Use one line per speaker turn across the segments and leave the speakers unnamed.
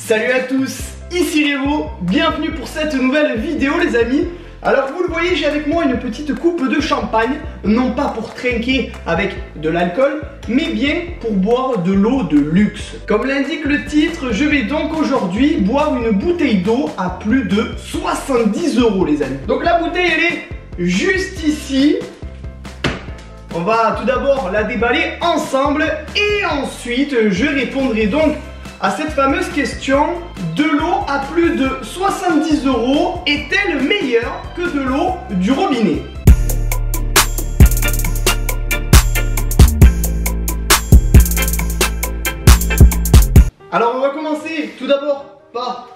Salut à tous, ici Revo, bienvenue pour cette nouvelle vidéo les amis. Alors vous le voyez, j'ai avec moi une petite coupe de champagne, non pas pour trinquer avec de l'alcool, mais bien pour boire de l'eau de luxe. Comme l'indique le titre, je vais donc aujourd'hui boire une bouteille d'eau à plus de 70 € les amis. Donc la bouteille elle est juste ici. On va tout d'abord la déballer ensemble et ensuite je répondrai donc à cette fameuse question: de l'eau à plus de 70 € est-elle meilleure que de l'eau du robinet? Alors on va commencer tout d'abord par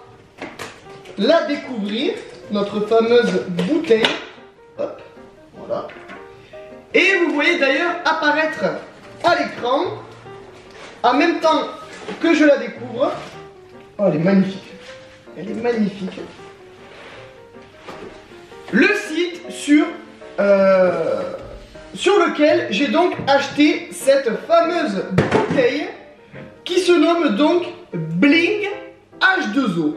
la découvrir, notre fameuse bouteille. Hop, voilà. Et vous voyez d'ailleurs apparaître à l'écran, en même temps que je la découvre. Oh, elle est magnifique. Elle est magnifique. Le site sur lequel j'ai donc acheté cette fameuse bouteille qui se nomme donc Bling H2O.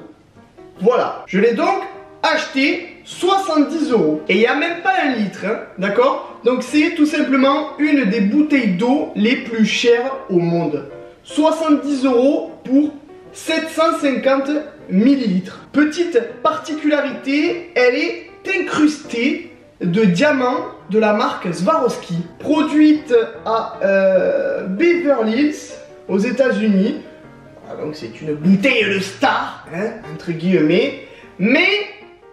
Voilà. Je l'ai donc acheté 70 €. Et il n'y a même pas un litre, hein, d'accord? Donc c'est tout simplement une des bouteilles d'eau les plus chères au monde. 70 € pour 750 ml. Petite particularité, elle est incrustée de diamants de la marque Swarovski. Produite à Beverly Hills, aux États-Unis. Donc c'est une bouteille de star, hein, entre guillemets. Mais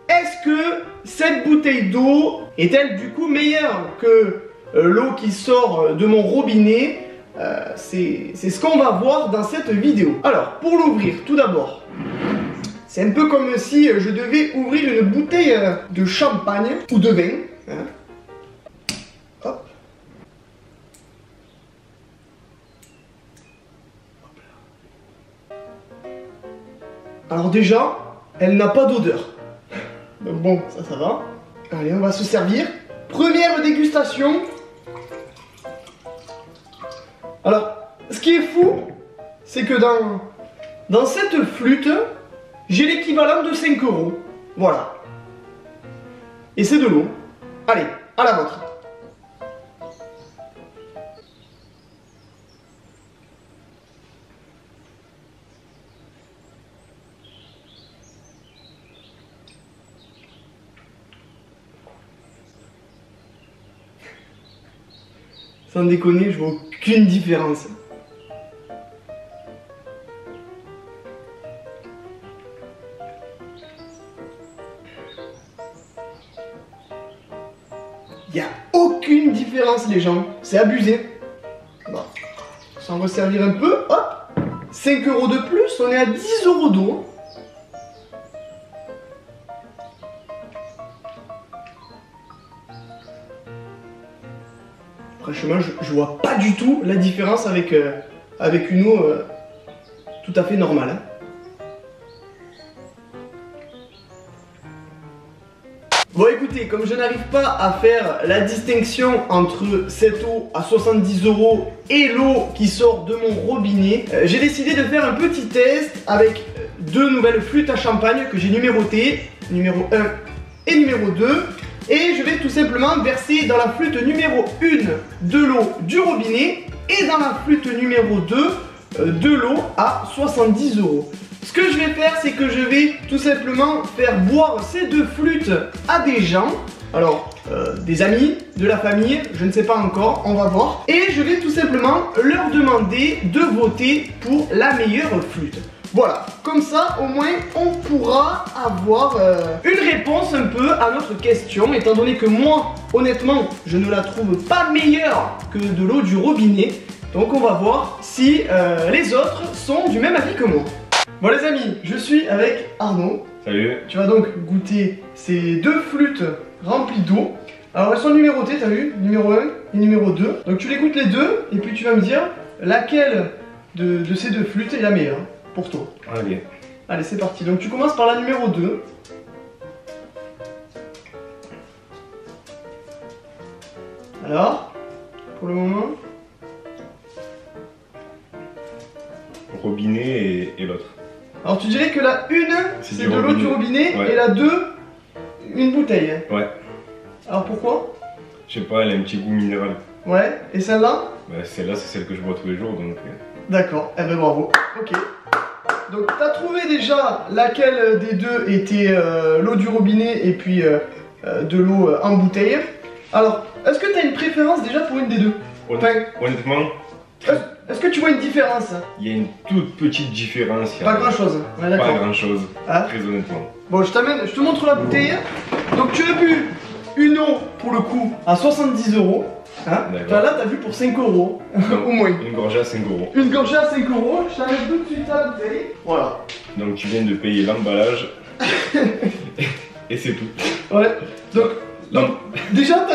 est-ce que cette bouteille d'eau est-elle du coup meilleure que l'eau qui sort de mon robinet? C'est ce qu'on va voir dans cette vidéo. Alors, pour l'ouvrir, tout d'abord, c'est un peu comme si je devais ouvrir une bouteille de champagne ou de vin. Hein. Hop. Alors déjà, elle n'a pas d'odeur. Donc bon, ça va. Allez, on va se servir. Première dégustation. Alors, ce qui est fou, c'est que dans cette flûte, j'ai l'équivalent de 5 €. Voilà. Et c'est de l'eau. Allez, à la vôtre. Sans déconner, je vois aucune différence. Il n'y a aucune différence les gens, c'est abusé. Bon, on s'en resservir un peu, hop, 5 € de plus, on est à 10 € d'eau. Franchement, je vois pas du tout la différence avec une eau tout à fait normale. Hein. Bon écoutez, comme je n'arrive pas à faire la distinction entre cette eau à 70 € et l'eau qui sort de mon robinet, j'ai décidé de faire un petit test avec deux nouvelles flûtes à champagne que j'ai numérotées, numéro 1 et numéro 2. Et je vais tout simplement verser dans la flûte numéro 1 de l'eau du robinet et dans la flûte numéro 2 de l'eau à 70 €. Ce que je vais faire, c'est que je vais tout simplement faire boire ces deux flûtes à des gens. Alors, des amis, de la famille, je ne sais pas encore, on va voir. Et je vais tout simplement leur demander de voter pour la meilleure flûte. Voilà, comme ça au moins on pourra avoir une réponse un peu à notre question, étant donné que moi, honnêtement, je ne la trouve pas meilleure que de l'eau du robinet. Donc on va voir si les autres sont du même avis que moi. Bon les amis, je suis avec Arnaud.
Salut.
Tu vas donc goûter ces deux flûtes remplies d'eau. Alors elles sont numérotées, t'as vu? Numéro 1 et numéro 2. Donc tu les goûtes les deux et puis tu vas me dire laquelle de ces deux flûtes est la meilleure pour toi.
Allez.
Allez, c'est parti. Donc tu commences par la numéro 2. Alors, pour le moment?
Robinet et l'autre.
Alors tu dirais que la une, c'est de l'eau du robinet,
ouais.
Et la 2, une bouteille.
Ouais.
Alors pourquoi?
Je sais pas, elle a un petit goût minéral.
Ouais, et celle-là?
Bah, celle-là, c'est celle que je bois tous les jours, donc...
D'accord, eh ben bravo. Ok. Donc t'as trouvé déjà laquelle des deux était l'eau du robinet et puis de l'eau en bouteille. Alors, est-ce que t'as une préférence déjà pour une des deux?
Honnêtement,
est-ce que tu vois une différence?
il y a une toute petite différence.
Pas grand chose. Ouais,
pas grand chose,
ah.
très honnêtement.
Bon, je te montre la bouteille. Donc tu as bu une eau pour le coup à 70 €. Hein, là, t'as vu pour 5 € au moins.
Une gorgée à 5 €.
Une gorgée à 5 €, je t'enlève tout de suite la bouteille. Voilà.
Donc tu viens de payer l'emballage. Et c'est tout.
Ouais. Donc déjà,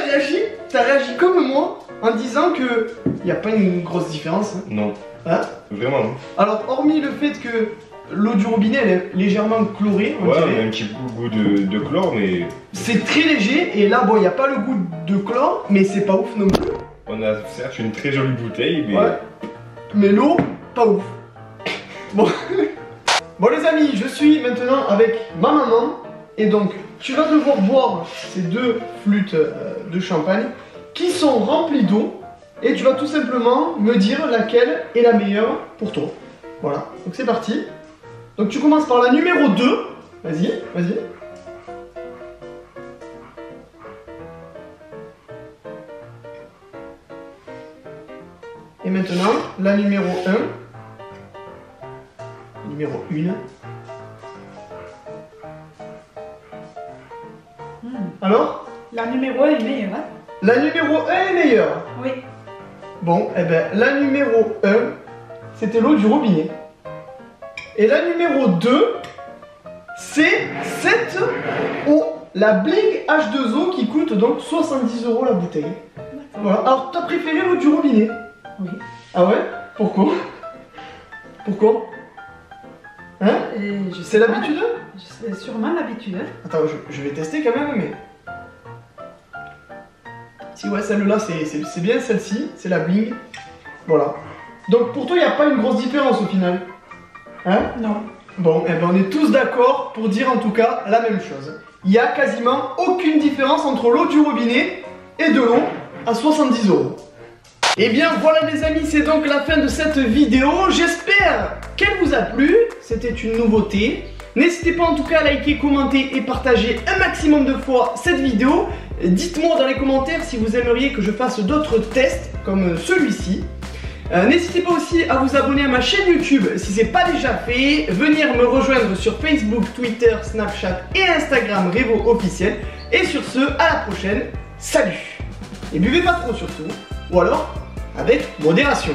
t'as réagi comme moi en disant que y a pas une grosse différence. Hein.
Non.
Hein?
Vraiment.
Alors, hormis le fait que l'eau du robinet elle est légèrement chlorée,
ouais, on a un petit goût de chlore, mais...
C'est très léger, et là, bon, il n'y a pas le goût de chlore, mais c'est pas ouf non plus.
On a certes une très jolie bouteille, mais...
Ouais. Mais l'eau, pas ouf. Bon. Bon les amis, je suis maintenant avec ma maman, et donc, tu vas devoir boire ces deux flûtes de champagne, qui sont remplies d'eau, et tu vas tout simplement me dire laquelle est la meilleure pour toi. Voilà, donc c'est parti. Donc tu commences par la numéro 2. Vas-y, vas-y. Et maintenant, la numéro 1. Numéro 1. Alors?
La numéro 1 est meilleure, hein?
La numéro 1 est meilleure.
Oui.
Bon, eh ben, la numéro 1, c'était l'eau du robinet. Et la numéro 2, c'est cette eau, la Bling H2O qui coûte donc 70 € la bouteille. Voilà. Alors, t'as préféré l'eau du robinet?
Oui.
Ah ouais? Pourquoi? Pourquoi? Hein? C'est l'habitude?
C'est sûrement l'habitude. Hein?
Attends, je vais tester quand même, mais... Si ouais, celle-là, c'est bien celle-ci, c'est la Bling. Voilà. Donc pour toi, il n'y a pas une grosse différence au final? Hein?
Non.
Bon, eh ben on est tous d'accord pour dire en tout cas la même chose. Il n'y a quasiment aucune différence entre l'eau du robinet et de l'eau à 70 €. Et bien voilà les amis, c'est donc la fin de cette vidéo. J'espère qu'elle vous a plu. C'était une nouveauté. N'hésitez pas en tout cas à liker, commenter et partager un maximum de fois cette vidéo. Dites-moi dans les commentaires si vous aimeriez que je fasse d'autres tests comme celui-ci. N'hésitez pas aussi à vous abonner à ma chaîne YouTube si ce n'est pas déjà fait. Venir me rejoindre sur Facebook, Twitter, Snapchat et Instagram Revo officiel. Et sur ce, à la prochaine. Salut! Et buvez pas trop surtout. Ou alors, avec modération.